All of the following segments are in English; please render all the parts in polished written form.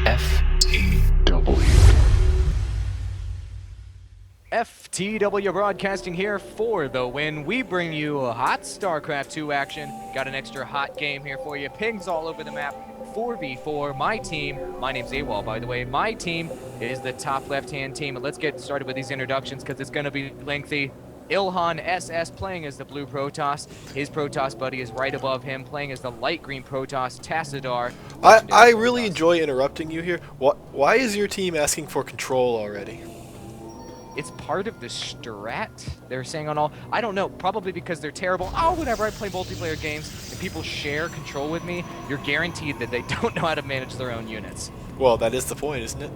FTW. FTW Broadcasting here for the win. We bring you a hot Starcraft 2 action. Got an extra hot game here for you. Pings all over the map. 4v4. My team, my name's AWOL by the way, my team is the top left-hand team. And let's get started with these introductions because it's going to be lengthy. Ilhan SS playing as the blue Protoss. His Protoss buddy is right above him playing as the light green Protoss, Tassadar. I really enjoy interrupting you here. Why is your team asking for control already? It's part of the strat they're saying on all. I don't know, probably because they're terrible. Oh, whenever I play multiplayer games and people share control with me, you're guaranteed that they don't know how to manage their own units. Well, that is the point, isn't it?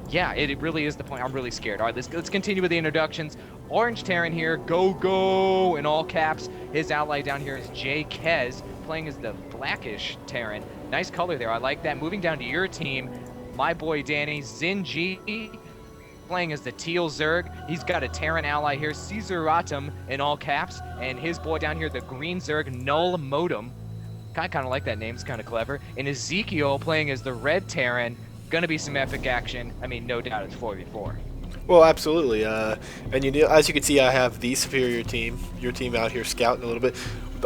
Yeah, it really is the point. I'm really scared. All right, let's continue with the introductions. Orange Terran here, go in all caps. His ally down here is J. Kez, playing as the blackish Terran. Nice color there, I like that. Moving down to your team, my boy Danny, Zinji, playing as the teal Zerg. He's got a Terran ally here, Caesaratum in all caps, and his boy down here, the green Zerg, Null Modem. I kind of like that name, it's kind of clever. And Ezekiel playing as the red Terran. Gonna be some epic action. I mean, no doubt it's 4v4. Well, absolutely. And as you can see, I have the superior team. Your team out here scouting a little bit.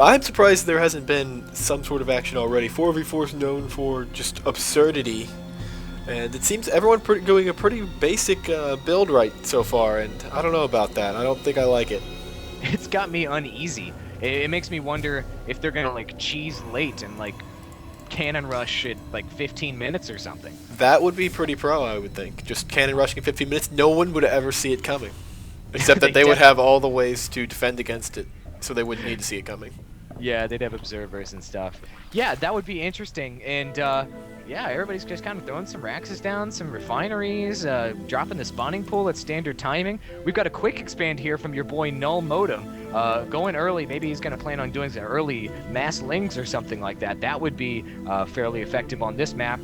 I'm surprised there hasn't been some sort of action already. 4v4 is known for just absurdity. And it seems everyone doing a pretty basic build right so far, and I don't know about that. I don't think I like it. It's got me uneasy. It makes me wonder if they're gonna like cheese late and like cannon rush at like 15 minutes or something. That would be pretty pro, I would think. Just cannon rushing in 15 minutes, no one would ever see it coming. Except that they would have all the ways to defend against it, so they wouldn't need to see it coming. Yeah, they'd have observers and stuff. Yeah, that would be interesting. And yeah, everybody's just kind of throwing some Raxes down, some refineries, dropping the spawning pool at standard timing. We've got a quick expand here from your boy Null Modem. Going early, maybe he's going to plan on doing some early mass lings or something like that. That would be fairly effective on this map.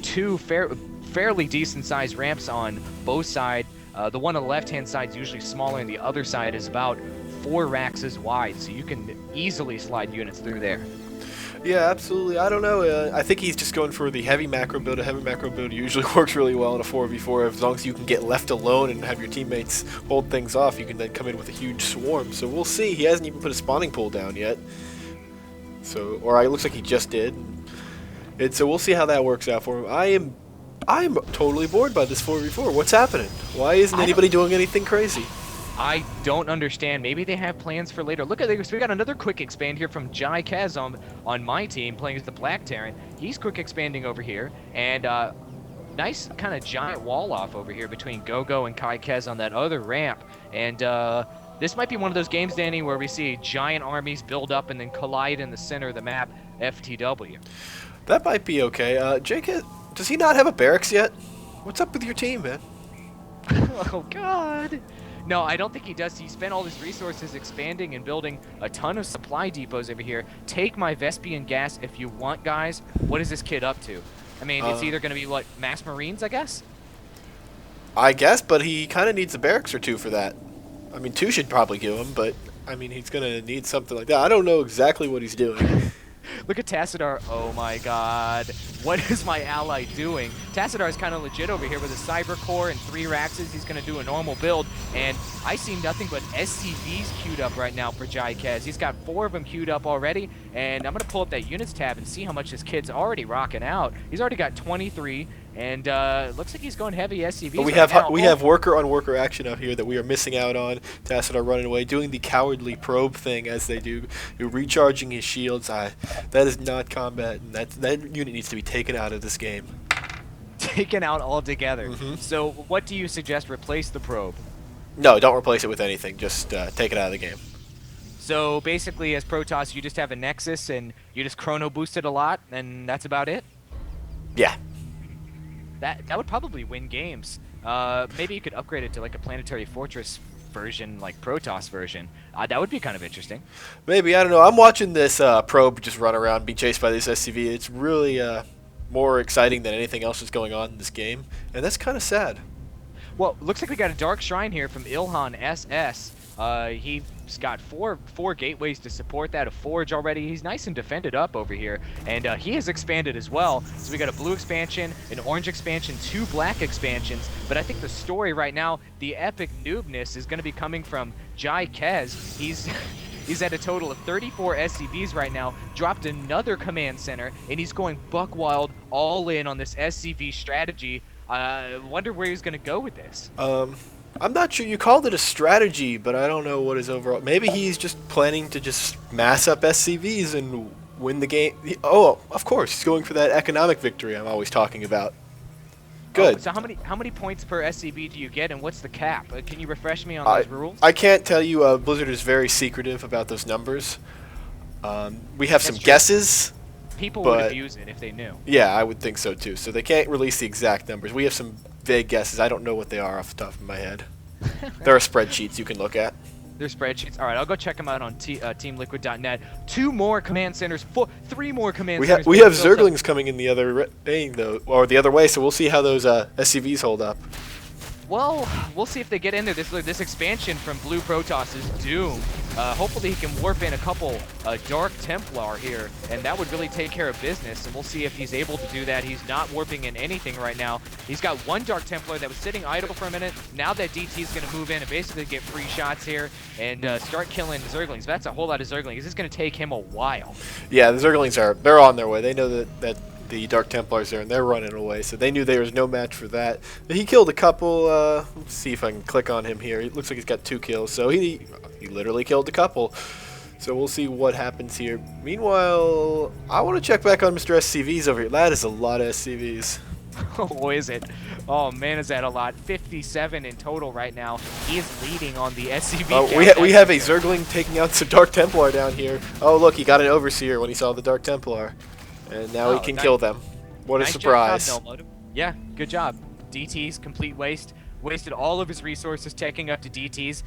Two fairly decent-sized ramps on both sides. The one on the left-hand side is usually smaller, and the other side is about 4 Raxes wide, so you can easily slide units through there. Yeah, absolutely. I don't know. I think he's just going for the heavy macro build. A heavy macro build usually works really well in a 4v4. As long as you can get left alone and have your teammates hold things off, you can then come in with a huge swarm. So we'll see. He hasn't even put a spawning pool down yet. So, or it looks like he just did. And so we'll see how that works out for him. I'm totally bored by this 4v4. What's happening? Why isn't anybody doing anything crazy? I don't understand. Maybe they have plans for later. Look at this. We got another quick expand here from Jai Kaz on my team, playing as the Black Terran. He's quick expanding over here, and nice kind of giant wall off over here between Gogo and Kai Kez on that other ramp. And this might be one of those games, Danny, where we see giant armies build up and then collide in the center of the map. FTW. That might be okay. Jake, does he not have a barracks yet? What's up with your team, man? Oh God. No, I don't think he does. He spent all his resources expanding and building a ton of supply depots over here. Take my Vespian gas if you want, guys. What is this kid up to? I mean, it's either going to be, what, mass marines, I guess? I guess, but he kind of needs a barracks or 2 for that. I mean, 2 should probably give him, but, I mean, he's going to need something like that. I don't know exactly what he's doing. Look at Tassadar. Oh my God. What is my ally doing? Tassadar is kind of legit over here with a Cyber Core and 3 Raxes. He's going to do a normal build. And I see nothing but SCVs queued up right now for Jai Kez. He's got 4 of them queued up already. And I'm going to pull up that units tab and see how much this kid's already rocking out. He's already got 23. And looks like he's going heavy SCVs. But we have worker on worker action out here that we are missing out on. Tassadar running away, doing the cowardly probe thing as they do. You're recharging his shields. That is not combat, and that unit needs to be taken out of this game. Taken out altogether. Mm-hmm. So what do you suggest replace the probe? No, don't replace it with anything. Just take it out of the game. So basically, as Protoss, you just have a Nexus and you just chrono boost it a lot, and that's about it? Yeah. That would probably win games. Maybe you could upgrade it to like a Planetary Fortress version, like Protoss version. That would be kind of interesting. Maybe, I don't know. I'm watching this probe just run around, be chased by this SCV. It's really more exciting than anything else that's going on in this game, and that's kind of sad. Well, looks like we got a Dark Shrine here from Ilhan SS. He's got four gateways to support that, a forge already. He's nice and defended up over here, and he has expanded as well. So we got a blue expansion, an orange expansion, 2 black expansions. But I think the story right now, the epic noobness, is going to be coming from Jai Kez. He's at a total of 34 SCVs right now, dropped another command center, and he's going buck wild all in on this SCV strategy. Wonder where he's going to go with this. I'm not sure. You called it a strategy, but I don't know what his overall... Maybe he's just planning to just mass up SCVs and win the game. Oh, of course. He's going for that economic victory I'm always talking about. Good. Oh, so how many points per SCV do you get, and what's the cap? Can you refresh me on those rules? I can't tell you. Blizzard is very secretive about those numbers. We have some guesses. People would abuse it if they knew. Yeah, I would think so too. So they can't release the exact numbers. We have some vague guesses. I don't know what they are off the top of my head. There are spreadsheets you can look at. There's spreadsheets. All right, I'll go check them out on teamliquid.net. 2 more command centers, 3 more command centers. We have Zerglings coming in the other way, though, or the other way. So we'll see how those SCVs hold up. Well, we'll see if they get in there. This expansion from Blue Protoss is doomed. Hopefully he can warp in a couple Dark Templar here, and that would really take care of business, and we'll see if he's able to do that. He's not warping in anything right now. He's got 1 Dark Templar that was sitting idle for a minute. Now that DT is going to move in and basically get free shots here and start killing Zerglings. That's a whole lot of Zerglings. This is going to take him a while. Yeah, the Zerglings they're on their way. They know that the Dark Templars there, and they're running away, so they knew there was no match for that. But he killed a couple. Let's see if I can click on him here. It looks like he's got 2 kills, so he literally killed a couple. So we'll see what happens here. Meanwhile, I want to check back on Mr. SCVs over here. That is a lot of SCVs. Oh, is it? Oh man, is that a lot? 57 in total right now. He is leading on the SCV count. We have a Zergling taking out some Dark Templar down here. Oh look, he got an Overseer when he saw the Dark Templar. And now he can kill them. What a surprise. Job, yeah, good job. DT's complete waste. Wasted all of his resources taking up to DT's.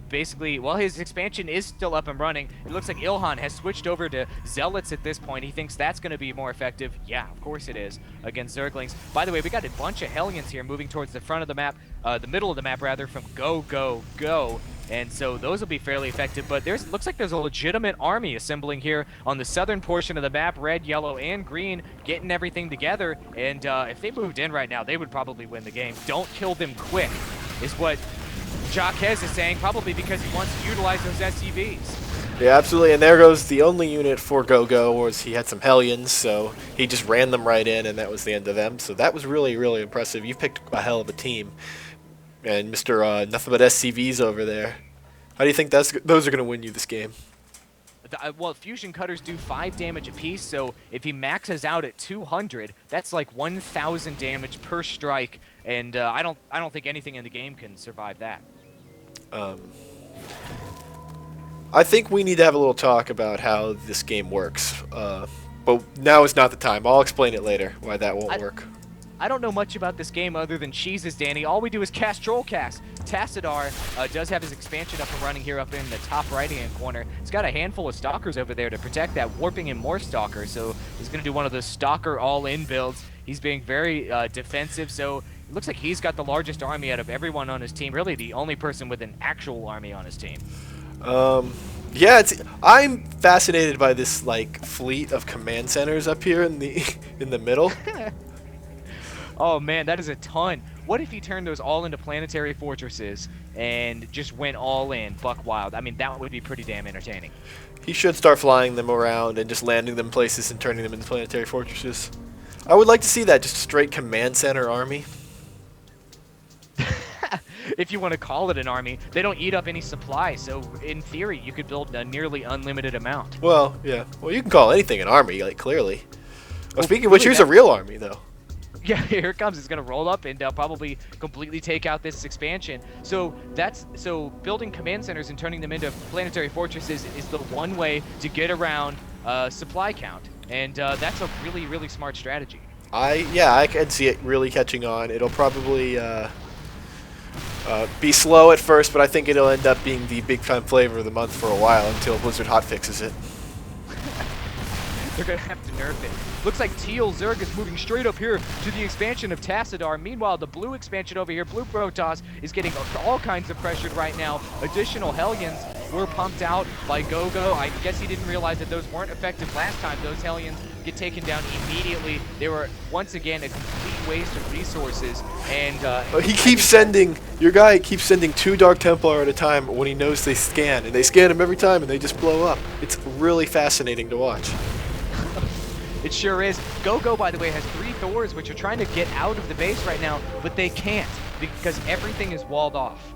Basically, well, his expansion is still up and running. It looks like Ilhan has switched over to Zealots at this point. He thinks that's going to be more effective. Yeah, of course it is, against Zerglings. By the way, we got a bunch of Hellions here moving towards the front of the map, the middle of the map, rather, from go, go, go. And so those will be fairly effective, but looks like there's a legitimate army assembling here on the southern portion of the map, red, yellow, and green, getting everything together. And if they moved in right now, they would probably win the game. Don't kill them quick, is what Jacques is saying, probably because he wants to utilize those SCVs. Yeah, absolutely, and there goes the only unit for Go-Go, was he had some Hellions, so he just ran them right in, and that was the end of them. So that was really, really impressive. You picked a hell of a team. And Mr. Nothing But SCVs over there. How do you think those are going to win you this game? Well, fusion cutters do 5 damage apiece, so if he maxes out at 200, that's like 1,000 damage per strike, and I don't think anything in the game can survive that. I think we need to have a little talk about how this game works, but now is not the time. I'll explain it later why that won't work. I don't know much about this game other than cheeses, Danny. All we do is cast Trollcast. Tassadar does have his expansion up and running here up in the top right-hand corner. He's got a handful of Stalkers over there to protect that, warping in more Stalkers. So he's going to do one of those Stalker all-in builds. He's being very defensive, so it looks like he's got the largest army out of everyone on his team. Really the only person with an actual army on his team. Yeah, I'm fascinated by this like fleet of command centers up here in the middle. Oh man, that is a ton. What if you turned those all into planetary fortresses and just went all in, buck wild? I mean, that would be pretty damn entertaining. He should start flying them around and just landing them places and turning them into planetary fortresses. I would like to see that, just a straight command center army. If you want to call it an army, they don't eat up any supply, so in theory, you could build a nearly unlimited amount. Well, yeah. Well, you can call anything an army, like, clearly. Well, speaking of which, here's a real army, though. Yeah, here it comes. It's going to roll up and probably completely take out this expansion. So building command centers and turning them into planetary fortresses is the one way to get around supply count, and that's a really, really smart strategy. I can see it really catching on. It'll probably be slow at first, but I think it'll end up being the big-time flavor of the month for a while until Blizzard hotfixes it. They're going to have to nerf it. Looks like Teal Zerg is moving straight up here to the expansion of Tassadar. Meanwhile, the blue expansion over here, Blue Protoss, is getting all kinds of pressured right now. Additional Hellions were pumped out by Gogo. I guess he didn't realize that those weren't effective last time. Those Hellions get taken down immediately. They were, once again, a complete waste of resources. And he keeps sending, your guy keeps sending 2 Dark Templar at a time when he knows they scan. And they scan him every time and they just blow up. It's really fascinating to watch. It sure is. Gogo, by the way, has 3 Thors, which are trying to get out of the base right now, but they can't because everything is walled off.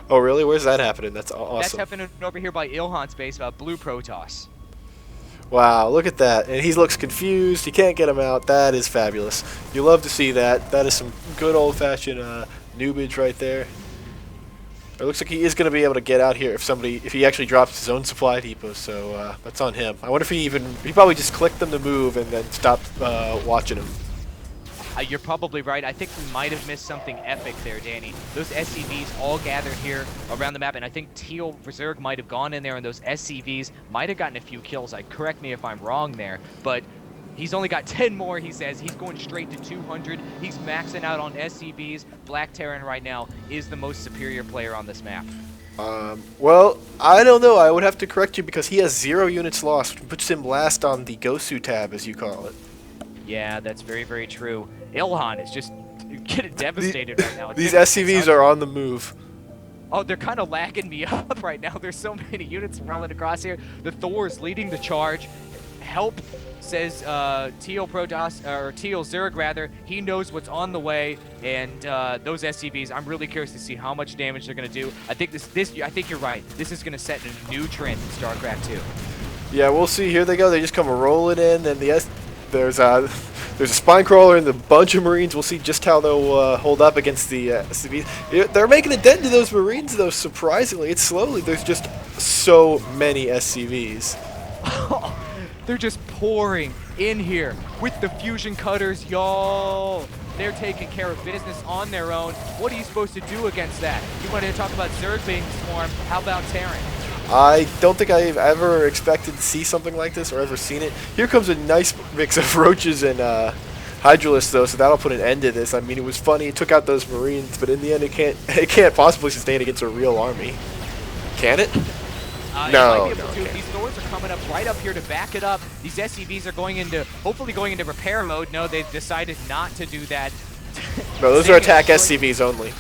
Oh, really? Where's that happening? That's awesome. That's happening over here by Ilhan's base, Blue Protoss. Wow, look at that. And he looks confused. He can't get him out. That is fabulous. You love to see that. That is some good old-fashioned noobage right there. It looks like he is going to be able to get out here if he actually drops his own supply depot, so that's on him. I wonder if he probably just clicked them to move and then stopped watching him. You're probably right. I think we might have missed something epic there, Danny. Those SCVs all gathered here around the map, and I think Teal Zerg might have gone in there, and those SCVs might have gotten a few kills. Correct me if I'm wrong there, but he's only got 10 more, he says. He's going straight to 200. He's maxing out on SCVs. Black Terran right now is the most superior player on this map. Well, I don't know. I would have to correct you because he has 0 units lost, which puts him last on the Gosu Tab, as you call it. Yeah, that's very, very true. Ilhan is just getting devastated right now. These SCVs are on the move. Oh, they're kind of lagging me up right now. There's so many units rolling across here. The Thor's leading the charge. Help, says Teal Protoss, or Teal Zerg rather. He knows what's on the way, and those SCVs, I'm really curious to see how much damage they're going to do. I think I think you're right. This is going to set a new trend in StarCraft 2. Yeah, we'll see. Here they go. They just come rolling in, and there's a spine crawler and a bunch of Marines. We'll see just how they'll hold up against the SCVs. They're making a dent to those Marines, though, surprisingly. It's slowly. There's just so many SCVs. They're just pouring in here with the fusion cutters, y'all. They're taking care of business on their own. What are you supposed to do against that? You wanted to talk about Zerg being swarmed. How about Terran? I don't think I've ever expected to see something like this or ever seen it. Here comes a nice mix of roaches and hydralisks, though, so that'll put an end to this. I mean, it was funny. It took out those Marines, but in the end, it can't possibly sustain against a real army. Can it? No. These Thors are coming up right up here to back it up. These SCVs are hopefully going into repair mode. No, they've decided not to do that. No, those are attack SCVs only.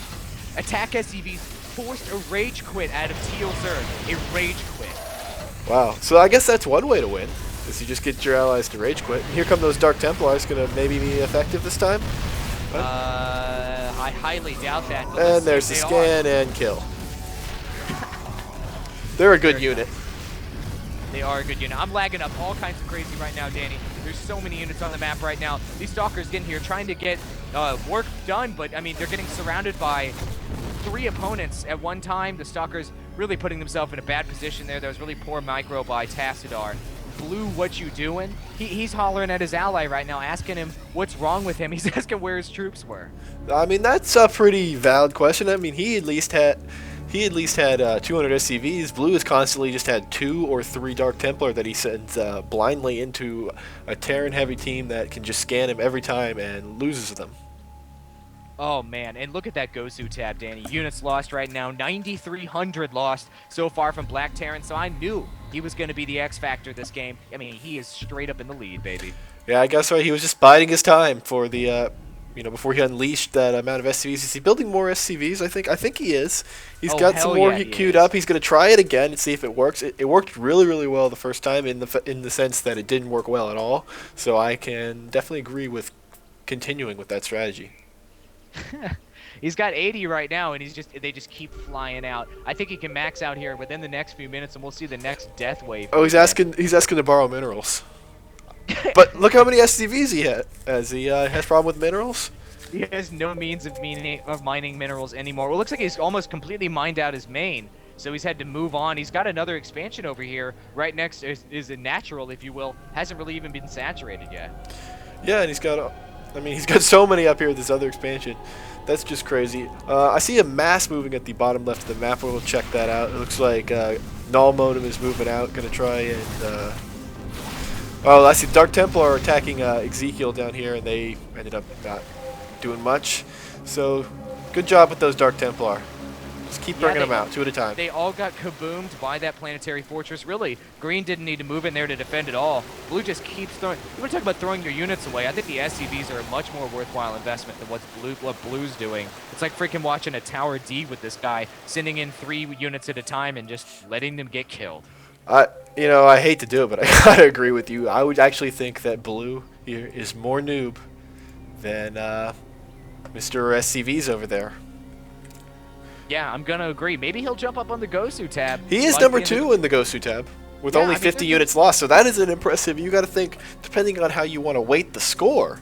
Attack SCVs forced a rage quit out of Teal Zerg. A rage quit. Wow. So I guess that's one way to win, is you just get your allies to rage quit. And here come those Dark Templars, going to maybe be effective this time? I highly doubt that. And there's the scan and kill. They're a good unit. They are a good unit. I'm lagging up all kinds of crazy right now, Danny. There's so many units on the map right now. These Stalkers getting here trying to get work done, but I mean, they're getting surrounded by 3 opponents at one time. The Stalkers really putting themselves in a bad position there. There was really poor micro by Tassadar. Blue, what you doing? He's hollering at his ally right now, asking him what's wrong with him. He's asking where his troops were. I mean, that's a pretty valid question. I mean, he at least had 200 SCVs. Blue has constantly just had 2 or 3 Dark Templar that he sends blindly into a Terran heavy team that can just scan him every time and loses them. Oh man, and look at that Gosu Tab, Danny. Units lost right now, 9,300 lost so far from Black Terran, so I knew he was going to be the X factor this game. I mean, he is straight up in the lead, baby. Yeah, I guess right. He was just biding his time for the, before he unleashed that amount of SCVs. Is he building more SCVs? I think he is. He's got some more queued up. He's going to try it again and see if it works. It worked really, really well the first time in the sense that it didn't work well at all. So I can definitely agree with continuing with that strategy. He's got 80 right now, and they just keep flying out. I think he can max out here within the next few minutes, and we'll see the next death wave. Oh, he's asking to borrow minerals. But look how many SCVs he has. He has problem with minerals. He has no means of mining minerals anymore. Well, it looks like he's almost completely mined out his main, so he's had to move on. He's got another expansion over here. Right next is a natural, if you will. Hasn't really even been saturated yet. Yeah, and he's got so many up here with this other expansion. That's just crazy. I see a mass moving at the bottom left of the map. We'll check that out. It looks like Null Modem is moving out. Going to try and... Oh, I see. Dark Templar are attacking Ezekiel down here, and they ended up not doing much. So, good job with those Dark Templar. Just keep bringing them out, 2 at a time. They all got kaboomed by that planetary fortress. Really, green didn't need to move in there to defend at all. Blue just keeps throwing. You want to talk about throwing your units away? I think the SCVs are a much more worthwhile investment than what Blue's doing. It's like freaking watching a Tower D with this guy, sending in 3 units at a time and just letting them get killed. You know, I hate to do it, but I gotta agree with you. I would actually think that Blue here is more noob than Mr. SCV's over there. Yeah, I'm gonna agree. Maybe he'll jump up on the Gosu tab. He is number 2 in the Gosu tab with only 50 units lost, so that is an impressive. You got to think, depending on how you want to weight the score.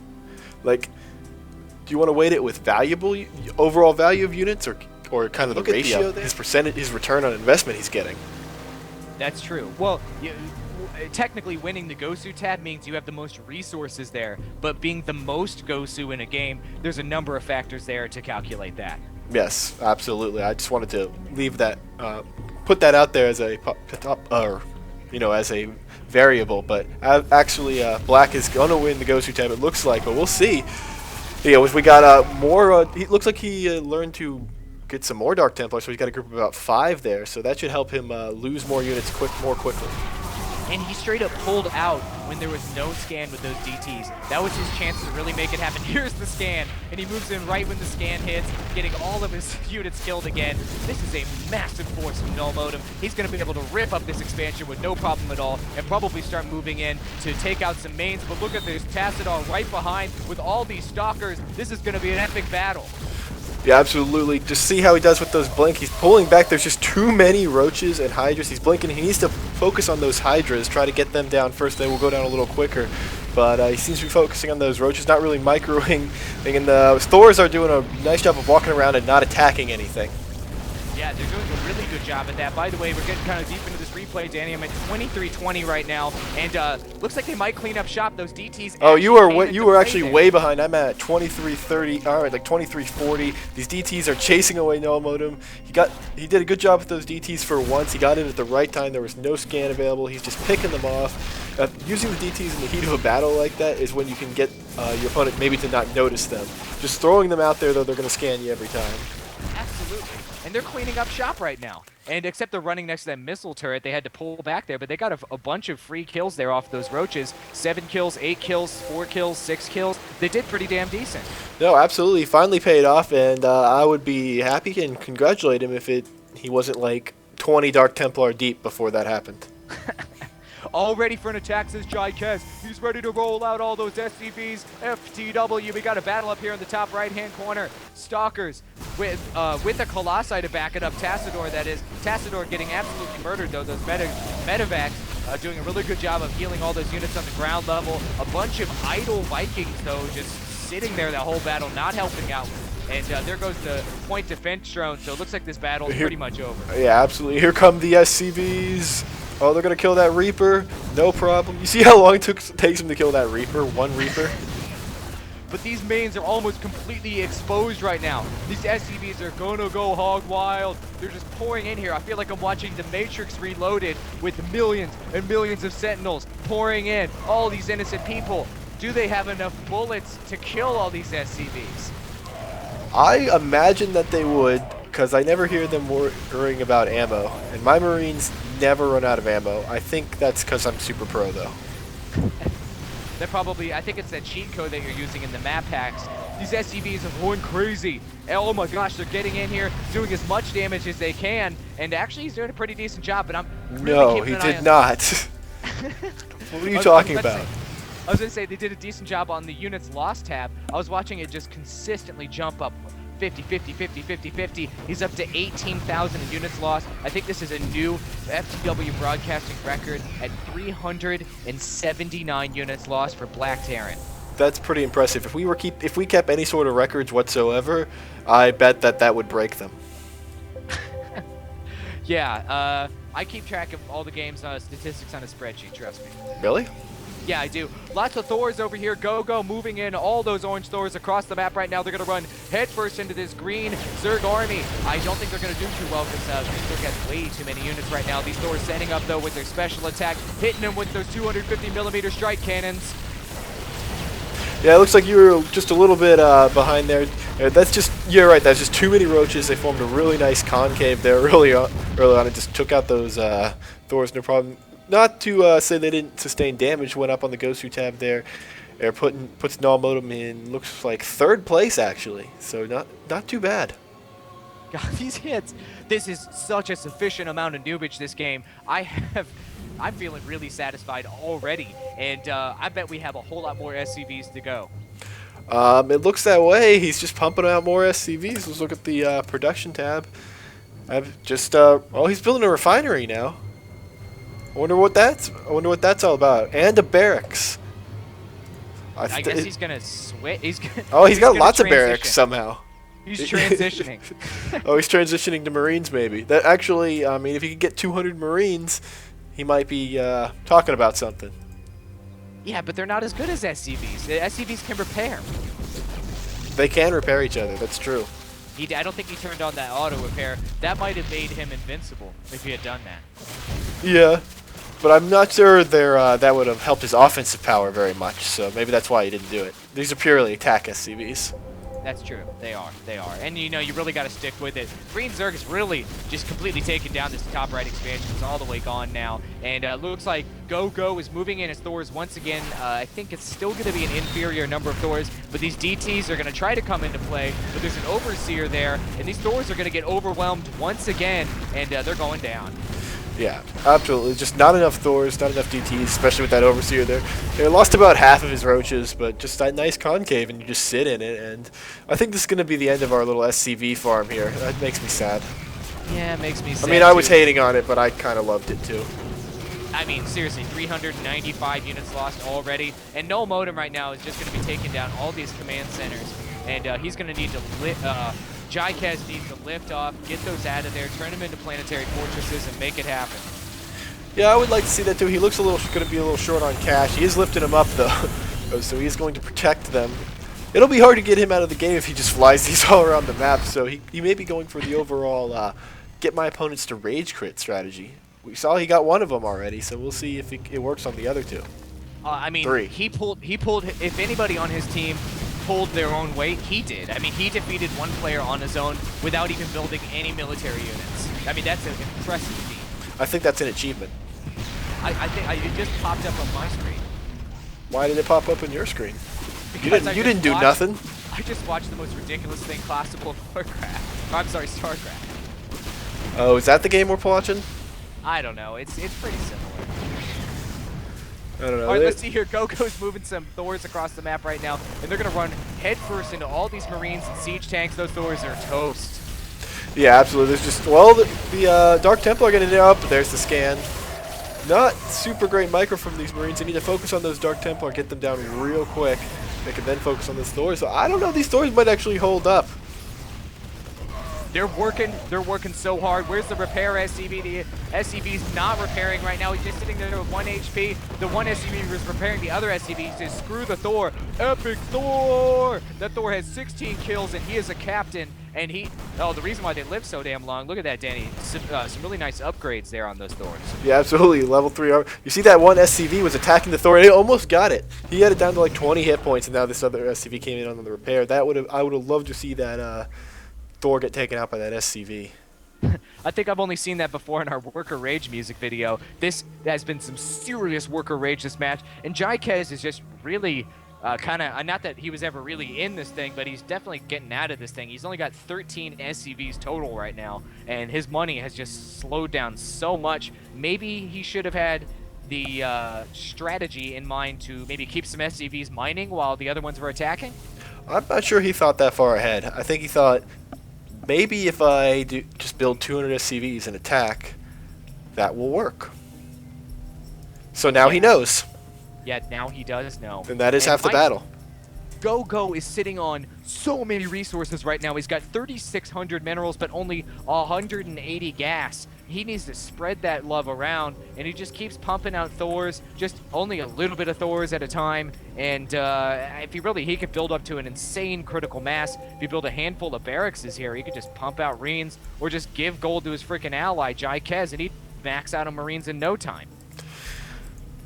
Like, do you want to weight it with valuable overall value of units, or kind of the ratio, his percentage, his return on investment he's getting? That's true. Well, technically winning the Gosu tab means you have the most resources there, but being the most Gosu in a game, there's a number of factors there to calculate that. Yes, absolutely. I just wanted to leave that, put that out there as a as a variable. But actually, Black is going to win the Gosu tab. It looks like, but we'll see. We got more. It looks like he learned to get some more Dark Templar, so he's got a group of about 5 there. So that should help him lose more units more quickly. And he straight up pulled out when there was no scan with those DTs. That was his chance to really make it happen. Here's the scan, and he moves in right when the scan hits, getting all of his units killed again. This is a massive force from Null Modem. He's going to be able to rip up this expansion with no problem at all, and probably start moving in to take out some mains. But look at this, Tassadar right behind with all these stalkers. This is going to be an epic battle. Yeah, absolutely. Just see how he does with those blink. He's pulling back. There's just too many roaches and hydras. He's blinking. He needs to focus on those hydras, try to get them down first. They will go down a little quicker. But he seems to be focusing on those roaches, not really microing. And the Thors are doing a nice job of walking around and not attacking anything. Yeah, they're doing a really good job at that. By the way, we're getting kind of deep into this replay, Danny. I'm at 23-20 right now, and looks like they might clean up shop. Those DTs. Oh, you were actually way behind. I'm at 23-30. All right, like 23-40. These DTs are chasing away Null Modem. He did a good job with those DTs for once. He got in at the right time. There was no scan available. He's just picking them off. Using the DTs in the heat of a battle like that is when you can get your opponent maybe to not notice them. Just throwing them out there, though, they're going to scan you every time. Absolutely. And they're cleaning up shop right now. And except they're running next to that missile turret, they had to pull back there, but they got a bunch of free kills there off those roaches. 7 kills, 8 kills, 4 kills, 6 kills. They did pretty damn decent. No, absolutely. Finally paid off, and I would be happy and congratulate him if he wasn't like 20 Dark Templar deep before that happened. All ready for an attack, says Jaikez. He's ready to roll out all those SCVs. FTW, we got a battle up here in the top right-hand corner. Stalkers with a Colossi to back it up. Tassador, that is. Tassador getting absolutely murdered, though. Those medevacs doing a really good job of healing all those units on the ground level. A bunch of idle Vikings, though, just sitting there that whole battle, not helping out. And there goes the point defense drone, so it looks like this battle is pretty much over. Yeah, absolutely. Here come the SCVs. Oh, they're going to kill that Reaper. No problem. You see how long it takes him to kill that Reaper? One Reaper? But these mains are almost completely exposed right now. These SCVs are going to go hog wild. They're just pouring in here. I feel like I'm watching The Matrix Reloaded with millions and millions of Sentinels pouring in. All these innocent people. Do they have enough bullets to kill all these SCVs? I imagine that they would, because I never hear them worrying about ammo. And my Marines never run out of ammo. I think that's because I'm super pro, though. They're probably, I think it's that cheat code that you're using in the map packs. These SCVs are going crazy. And oh my gosh, they're getting in here, doing as much damage as they can. And actually, he's doing a pretty decent job, but I'm really keeping an eye on. No, he did not. What are you talking about? I was going to say, they did a decent job on the units lost tab. I was watching it just consistently jump up 50, 50, 50, 50, 50. He's up to 18,000 in units lost. I think this is a new FTW broadcasting record at 379 units lost for Black Terran. That's pretty impressive. If we kept any sort of records whatsoever, I bet that would break them. Yeah, I keep track of all the game's statistics on a spreadsheet, trust me. Really? Yeah, I do. Lots of Thors over here. Go moving in all those orange Thors across the map right now. They're going to run headfirst into this green Zerg army. I don't think they're going to do too well because Zerg has way too many units right now. These Thors setting up, though, with their special attack, hitting them with those 250mm strike cannons. Yeah, it looks like you were just a little bit behind there. That's just, you're right, that's just too many roaches. They formed a really nice concave there early on and just took out those Thors, no problem. Not to say they didn't sustain damage, went up on the Gosu Tab there. They're puts Null Modem in, looks like 3rd place actually, so not too bad. God, these hits, this is such a sufficient amount of nubage this game. I'm feeling really satisfied already, and I bet we have a whole lot more SCVs to go. It looks that way. He's just pumping out more SCVs. Let's look at the production tab. Oh, he's building a refinery now. I wonder what that's all about. And a barracks. I guess he's gonna switch. He's got lots of barracks somehow. He's transitioning. Oh, he's transitioning to Marines maybe. That actually, I mean, if he could get 200 Marines, he might be talking about something. Yeah, but they're not as good as SCVs. The SCVs can repair. They can repair each other. That's true. I don't think he turned on that auto repair. That might have made him invincible if he had done that. Yeah. But I'm not sure that would have helped his offensive power very much, so maybe that's why he didn't do it. These are purely attack SCVs. That's true. They are. And, you know, you really got to stick with it. Green Zerg is really just completely taken down. This top right expansion is all the way gone now. And looks like Go is moving in his Thors once again. I think it's still going to be an inferior number of Thors, but these DTs are going to try to come into play. But there's an Overseer there, and these Thors are going to get overwhelmed once again, and they're going down. Yeah, absolutely. Just not enough Thors, not enough DTs, especially with that Overseer there. They lost about half of his roaches, but just that nice concave, and you just sit in it. And I think this is going to be the end of our little SCV farm here. That makes me sad. Yeah, it makes me sad. I mean, I was hating on it, but I kind of loved it too. I mean, seriously, 395 units lost already. And Null Modem right now is just going to be taking down all these command centers. And he's going to need to Jykes needs to lift off, get those out of there, turn them into planetary fortresses, and make it happen. Yeah, I would like to see that too. He looks going to be a little short on cash. He is lifting them up though, so he's going to protect them. It'll be hard to get him out of the game if he just flies these all around the map. So he may be going for the overall get my opponents to rage crit strategy. We saw he got one of them already, so we'll see if it works on the other two. I mean, 3. he pulled. If anybody on his team pulled their own weight, he did. I mean, he defeated one player on his own without even building any military units. I mean, that's an impressive feat. I think that's an achievement. I think it just popped up on my screen. Why did it pop up on your screen? Because you didn't do nothing. I just watched the most ridiculous thing possible in Warcraft. I'm sorry, Starcraft. Oh, is that the game we're watching? I don't know. It's pretty similar. I don't know. All right, let's see here. Go's moving some Thors across the map right now, and they're going to run headfirst into all these Marines and siege tanks. Those Thors are toast. Yeah, absolutely. There's just, well, the Dark Templar are getting it up. There's the scan. Not super great micro from these Marines. They need to focus on those Dark Templar, get them down real quick. They can then focus on this Thors. So I don't know. These Thors might actually hold up. They're working so hard. Where's the repair SCV? The SCV's not repairing right now. He's just sitting there with 1 HP. The one SCV was repairing the other SCV. He says, screw the Thor. Epic Thor! That Thor has 16 kills, and he is a captain. And the reason why they live so damn long, look at that, Danny. Some really nice upgrades there on those Thors. Yeah, absolutely. Level 3 armor. You see that one SCV was attacking the Thor, and he almost got it. He had it down to like 20 hit points, and now this other SCV came in on the repair. I would have loved to see that Thor get taken out by that SCV. I think I've only seen that before in our Worker Rage music video. This has been some serious Worker Rage this match, and Jykes is just really kind of, not that he was ever really in this thing, but he's definitely getting out of this thing. He's only got 13 SCVs total right now, and his money has just slowed down so much. Maybe he should have had the strategy in mind to maybe keep some SCVs mining while the other ones were attacking. I'm not sure he thought that far ahead. I think he thought, maybe if I just build 200 SCVs and attack, that will work. So now he knows. Yeah, now he does know. And that is half the battle. Go is sitting on so many resources right now. He's got 3,600 minerals, but only 180 gas. he needs to spread that love around, and he just keeps pumping out Thors, just only a little bit of Thors at a time. And if he could build up to an insane critical mass. If you build a handful of barracks here, he could just pump out Marines, or just give gold to his freaking ally, Jai Kez, and he'd max out on Marines in no time.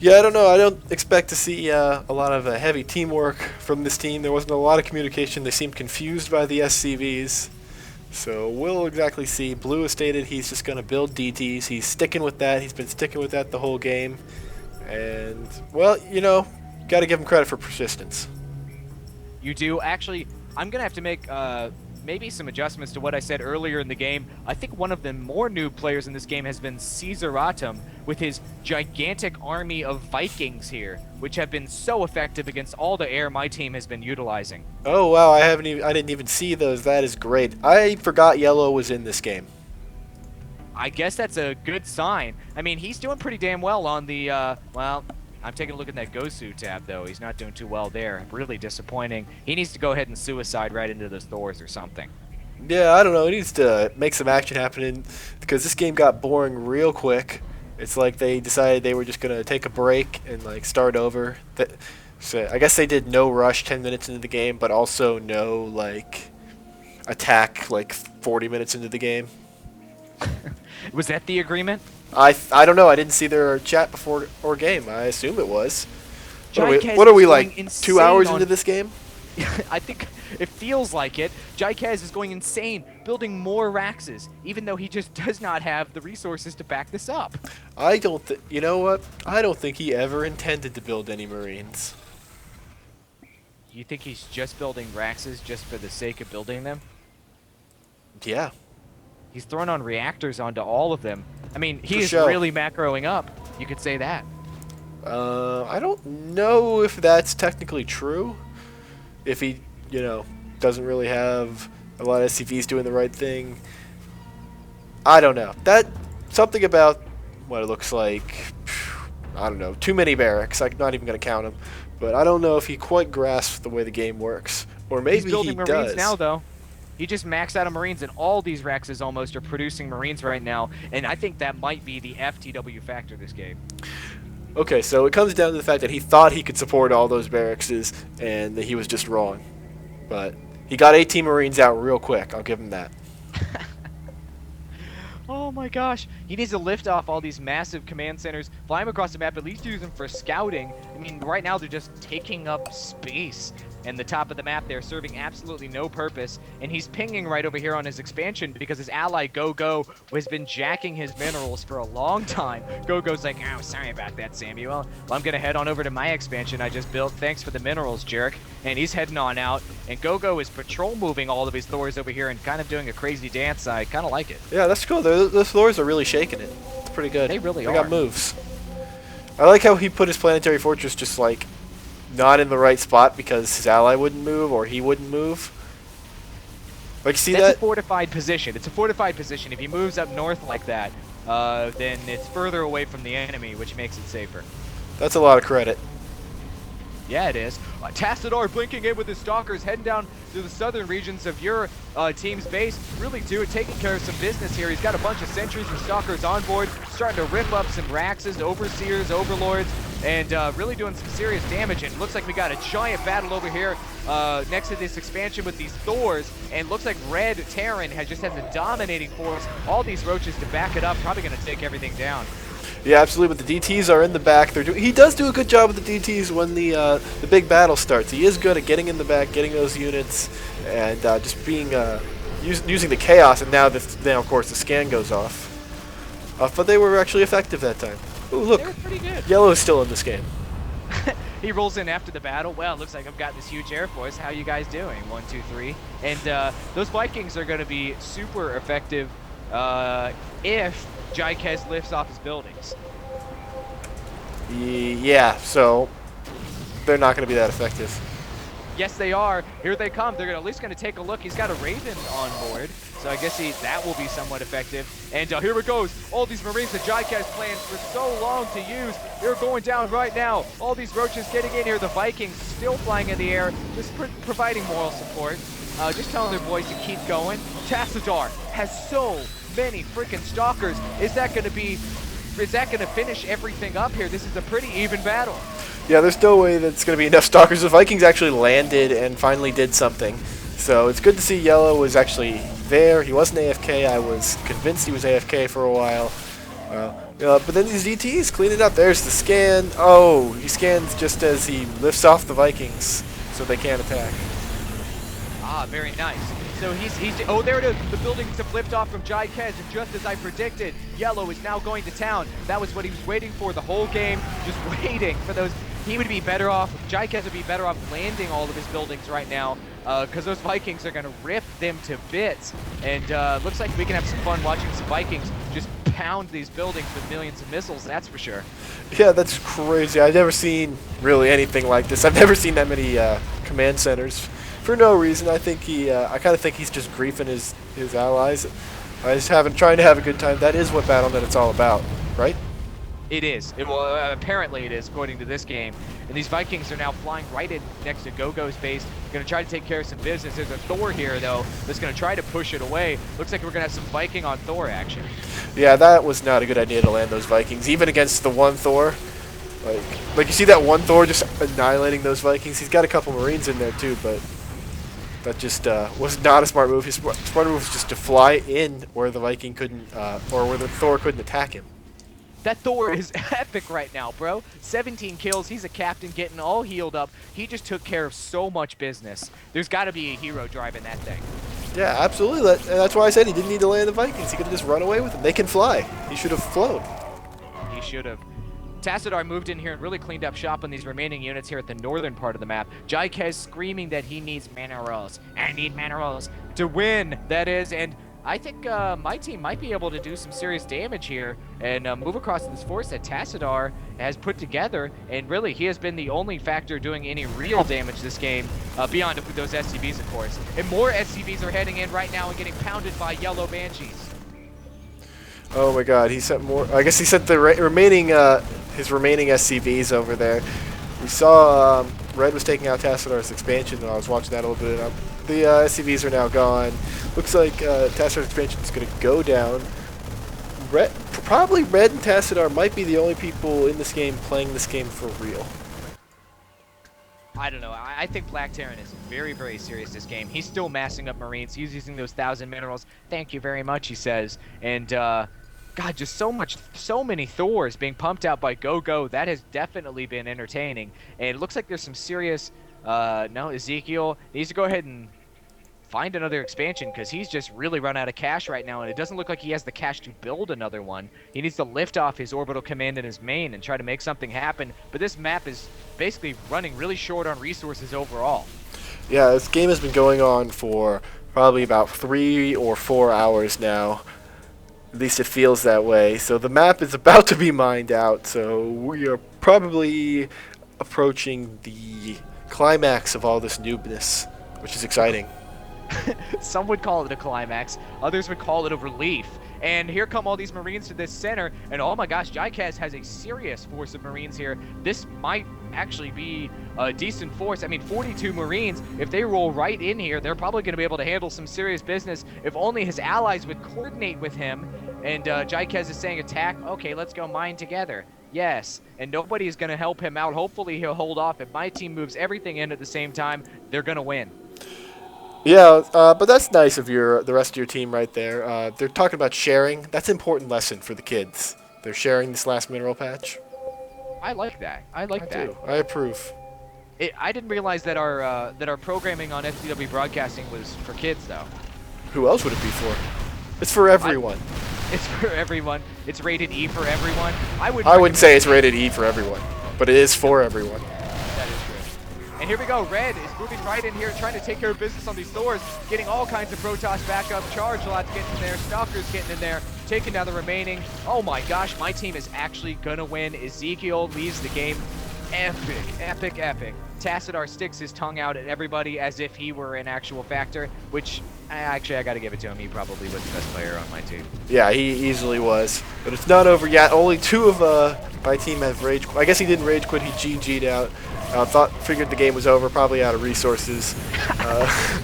Yeah, I don't know. I don't expect to see a lot of heavy teamwork from this team. There wasn't a lot of communication. They seemed confused by the SCVs. So we'll exactly see. Blue has stated he's just going to build DTs. He's sticking with that. He's been sticking with that the whole game. And, well, you know, got to give him credit for persistence. You do. Actually, I'm going to have to make maybe some adjustments to what I said earlier in the game. I think one of the more new players in this game has been Caesaratum with his gigantic army of Vikings here, which have been so effective against all the air my team has been utilizing. Oh wow, I didn't even see those. That is great. I forgot yellow was in this game. I guess that's a good sign. I mean, he's doing pretty damn well on the well, I'm taking a look at that Gosu tab, though. He's not doing too well there. Really disappointing. He needs to go ahead and suicide right into those Thors or something. Yeah, I don't know. He needs to make some action happen because this game got boring real quick. It's like they decided they were just going to take a break and like start over. So I guess they did no rush 10 minutes into the game, but also no like attack like 40 minutes into the game. Was that the agreement? I don't know. I didn't see their chat before or game. I assume it was. What are we like 2 hours into this game? I think it feels like it. Jai Kez is going insane, building more Raxes, even though he just does not have the resources to back this up. You know what? I don't think he ever intended to build any Marines. You think he's just building Raxes just for the sake of building them? Yeah. He's throwing on reactors onto all of them. I mean, he is sure. really macroing up. You could say that. I don't know if that's technically true. If he, you know, doesn't really have a lot of SCVs doing the right thing. I don't know. Something about what it looks like, I don't know, too many barracks. I'm not even going to count them. But I don't know if he quite grasps the way the game works. Or maybe he's building he Marines does. now, though. He just maxed out of Marines, and all these Raxes almost are producing Marines right now. And I think that might be the FTW factor this game. Okay, so it comes down to the fact that he thought he could support all those barracks, and that he was just wrong. But he got 18 Marines out real quick. I'll give him that. Oh my gosh. He needs to lift off all these massive command centers, fly them across the map, at least use them for scouting. I mean, right now they're just taking up space. And the top of the map there, serving absolutely no purpose. And he's pinging right over here on his expansion because his ally Go has been jacking his minerals for a long time. Go's like, oh, sorry about that, Samuel. Well, I'm going to head on over to my expansion I just built. Thanks for the minerals, jerk. And he's heading on out. And Go is patrol moving all of his Thors over here and kind of doing a crazy dance. I kind of like it. Yeah, that's cool. Those Thors are really shaking it. It's pretty good. They really are. They got moves. I like how he put his planetary fortress just like not in the right spot because his ally wouldn't move or he wouldn't move. Like, see that? That's a fortified position. It's a fortified position. If he moves up north like that, then it's further away from the enemy, which makes it safer. That's a lot of credit. Yeah, it is. Tassadar blinking in with his stalkers, heading down to the southern regions of your team's base. Really taking care of some business here. He's got a bunch of sentries and stalkers on board, starting to rip up some Raxes, Overseers, Overlords, and really doing some serious damage. And it looks like we got a giant battle over here next to this expansion with these Thors. And looks like Red Terran has a dominating force. All these roaches to back it up, probably going to take everything down. Yeah, absolutely. But the DTs are in the back. He does do a good job with the DTs when the big battle starts. He is good at getting in the back, getting those units, and just being using the chaos. And now of course the scan goes off. But they were actually effective that time. Ooh, look, They were pretty good. Yellow is still in this game. He rolls in after the battle. Well, it looks like I've got this huge air force. How you guys doing? 1, 2, 3. And those Vikings are going to be super effective if Jai Kez lifts off his buildings. Yeah, so they're not going to be that effective. Yes, they are. Here they come. They're at least going to take a look. He's got a Raven on board, so I guess that will be somewhat effective. And here it goes. All these Marines that Jai Kez planned for so long to use, they're going down right now. All these roaches getting in here. The Vikings still flying in the air, just providing moral support. just telling their boys to keep going. Tassadar has so many freaking stalkers. Is that going to finish everything up here? This is a pretty even battle. Yeah, there's no way that's going to be enough stalkers. The Vikings actually landed and finally did something. So it's good to see Yellow was actually there. He wasn't AFK. I was convinced he was AFK for a while. But then these DTs clean it up. There's the scan. Oh, he scans just as he lifts off the Vikings so they can't attack. Ah, very nice. So oh, there it is. The buildings have flipped off from Jai Kez, and just as I predicted, Yellow is now going to town. That was what he was waiting for the whole game, just waiting for those. He would be better off, Jai Kez would be better off landing all of his buildings right now, because those Vikings are going to rip them to bits. And looks like we can have some fun watching some Vikings just pound these buildings with millions of missiles, that's for sure. Yeah, that's crazy. I've never seen really anything like this. I've never seen that many command centers. For no reason. I think I kind of think he's just griefing his allies. I just trying to have a good time. That is what BattleNet it's all about, right? It is. Well, apparently it is, according to this game. And these Vikings are now flying right in next to Gogo's base. Going to try to take care of some business. There's a Thor here, though, that's going to try to push it away. Looks like we're going to have some Viking on Thor action. Yeah, that was not a good idea to land those Vikings, even against the one Thor. Like you see that one Thor just annihilating those Vikings. He's got a couple Marines in there, too, but that just was not a smart move. His smart move was just to fly in where the Viking couldn't, or where the Thor couldn't attack him. That Thor is epic right now, bro. 17 kills. He's a captain getting all healed up. He just took care of so much business. There's got to be a hero driving that thing. Yeah, absolutely. That's why I said he didn't need to land the Vikings. He could have just run away with them. They can fly. He should have flown. He should have. Tassadar moved in here and really cleaned up shop on these remaining units here at the northern part of the map. Jai Kez screaming that he needs mana rolls. I need mana rolls to win, that is. And I think my team might be able to do some serious damage here and move across this force that Tassadar has put together. And really, he has been the only factor doing any real damage this game, beyond those SCVs, of course. And more SCVs are heading in right now and getting pounded by Yellow Banshees. Oh my God, he sent more. I guess he sent the remaining, his remaining SCVs over there. We saw Red was taking out Tassadar's expansion, and I was watching that a little bit. The SCVs are now gone. Looks like Tassadar's expansion is going to go down. Probably Red and Tassadar might be the only people in this game playing this game for real. I don't know. I think Black Terran is very, very serious this game. He's still massing up Marines. He's using those 1,000 minerals. Thank you very much, he says. And God, just so many Thors being pumped out by Go-Go. That has definitely been entertaining. And it looks like there's some serious, no, Ezekiel needs to go ahead and find another expansion because he's just really run out of cash right now, and it doesn't look like he has the cash to build another one. He needs to lift off his orbital command and his main and try to make something happen. But this map is basically running really short on resources overall. Yeah, this game has been going on for probably about 3 or 4 hours now. At least it feels that way. So the map is about to be mined out, so we are probably approaching the climax of all this noobness, which is exciting. Some would call it a climax, others would call it a relief. And here come all these Marines to this center, and oh my gosh, Jai Kez has a serious force of Marines here. This might actually be a decent force. I mean, 42 Marines, if they roll right in here, they're probably going to be able to handle some serious business if only his allies would coordinate with him. And Jai Kez is saying attack, okay, let's go mine together. Yes, and nobody is going to help him out. Hopefully he'll hold off. If my team moves everything in at the same time, they're going to win. Yeah, but that's nice of the rest of your team right there. They're talking about sharing. That's an important lesson for the kids. They're sharing this last mineral patch. I like that. I like that. I do. I approve. I didn't realize that our programming on FTW Broadcasting was for kids, though. Who else would it be for? It's for everyone. It's for everyone. It's rated E for everyone. I wouldn't say it's rated E for everyone, but it is for everyone. That is true. And here we go. Red is moving right in here, trying to take care of business on these Thors, getting all kinds of Protoss backup. Charge lots getting in there. Stalkers getting in there, taking down the remaining. Oh my gosh, my team is actually gonna win. Ezekiel leaves the game. Epic, epic, epic. Tassadar sticks his tongue out at everybody as if he were an actual factor, which actually I gotta give it to him. He probably was the best player on my team. Yeah, he easily was. But it's not over yet. Only 2 of my team have rage quit. I guess he didn't rage quit. He GG'd out. Figured the game was over, probably out of resources.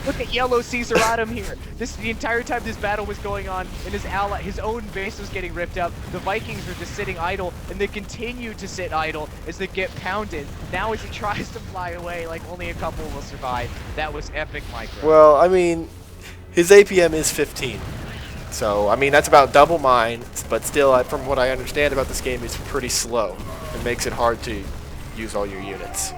Look at Yellow Caesaratum here. The entire time this battle was going on, and his own base was getting ripped up. The Vikings were just sitting idle, and they continue to sit idle as they get pounded. Now as he tries to fly away, like only a couple will survive. That was epic, Micro. Well, I mean, his APM is 15. So, I mean, that's about double mine, but still, from what I understand about this game, it's pretty slow. It makes it hard to use all your units.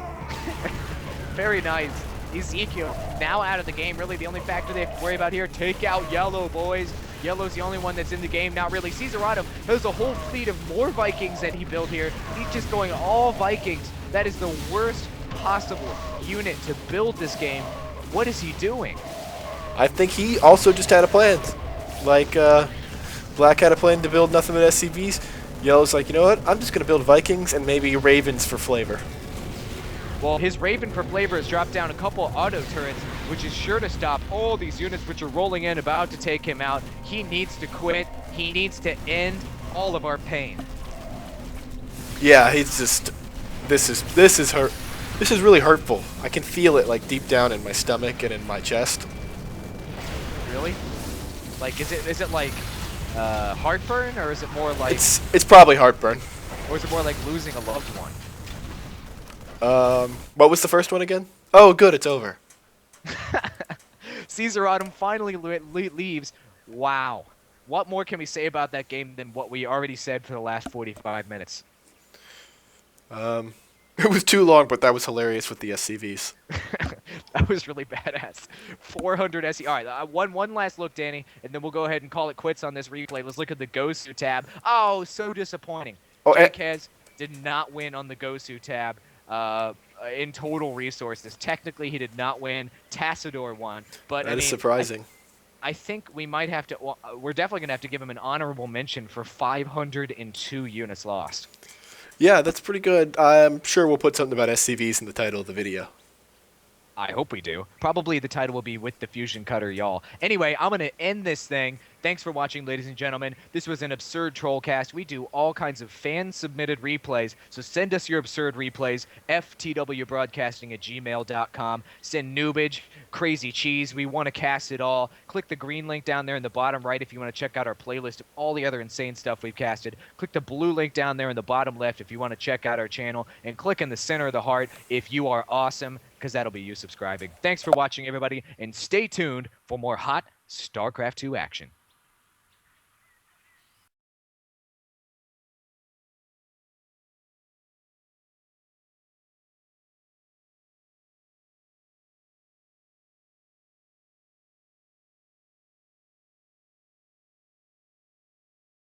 Very nice. Ezekiel now out of the game. Really, the only factor they have to worry about here, take out Yellow, boys. Yellow's the only one that's in the game. Not really. Caesaratum has a whole fleet of more Vikings that he built here. He's just going all Vikings. That is the worst possible unit to build this game. What is he doing? I think he also just had a plan. Like, Black had a plan to build nothing but SCVs. Yellow's like, you know what? I'm just going to build Vikings and maybe Ravens for flavor. Well, his Raven for flavor has dropped down a couple auto turrets, which is sure to stop all these units which are rolling in, about to take him out. He needs to quit. He needs to end all of our pain. Yeah, he's just... This is hurt. This is really hurtful. I can feel it, like, deep down in my stomach and in my chest. Really? Like, is it like heartburn, or is it more like... It's probably heartburn. Or is it more like losing a loved one? What was the first one again? Oh, good, it's over. Caesaratum finally leaves. Wow. What more can we say about that game than what we already said for the last 45 minutes? It was too long, but that was hilarious with the SCVs. That was really badass. 400 SC. All right, one last look, Danny, and then we'll go ahead and call it quits on this replay. Let's look at the Gosu tab. Oh, so disappointing. Oh, Kez did not win on the Gosu tab. In total resources. Technically, he did not win. Tassador won. But that is surprising. I think we might have to... Well, we're definitely going to have to give him an honorable mention for 502 units lost. Yeah, that's pretty good. I'm sure we'll put something about SCVs in the title of the video. I hope we do. Probably the title will be With the Fusion Cutter, y'all. Anyway, I'm going to end this thing. Thanks for watching, ladies and gentlemen. This was an absurd Trollcast. We do all kinds of fan-submitted replays, so send us your absurd replays, FTWBROADCASTING@gmail.com. Send Noobage, Crazy Cheese. We want to cast it all. Click the green link down there in the bottom right if you want to check out our playlist of all the other insane stuff we've casted. Click the blue link down there in the bottom left if you want to check out our channel. And click in the center of the heart if you are awesome, because that'll be you subscribing. Thanks for watching, everybody, and stay tuned for more hot StarCraft 2 action.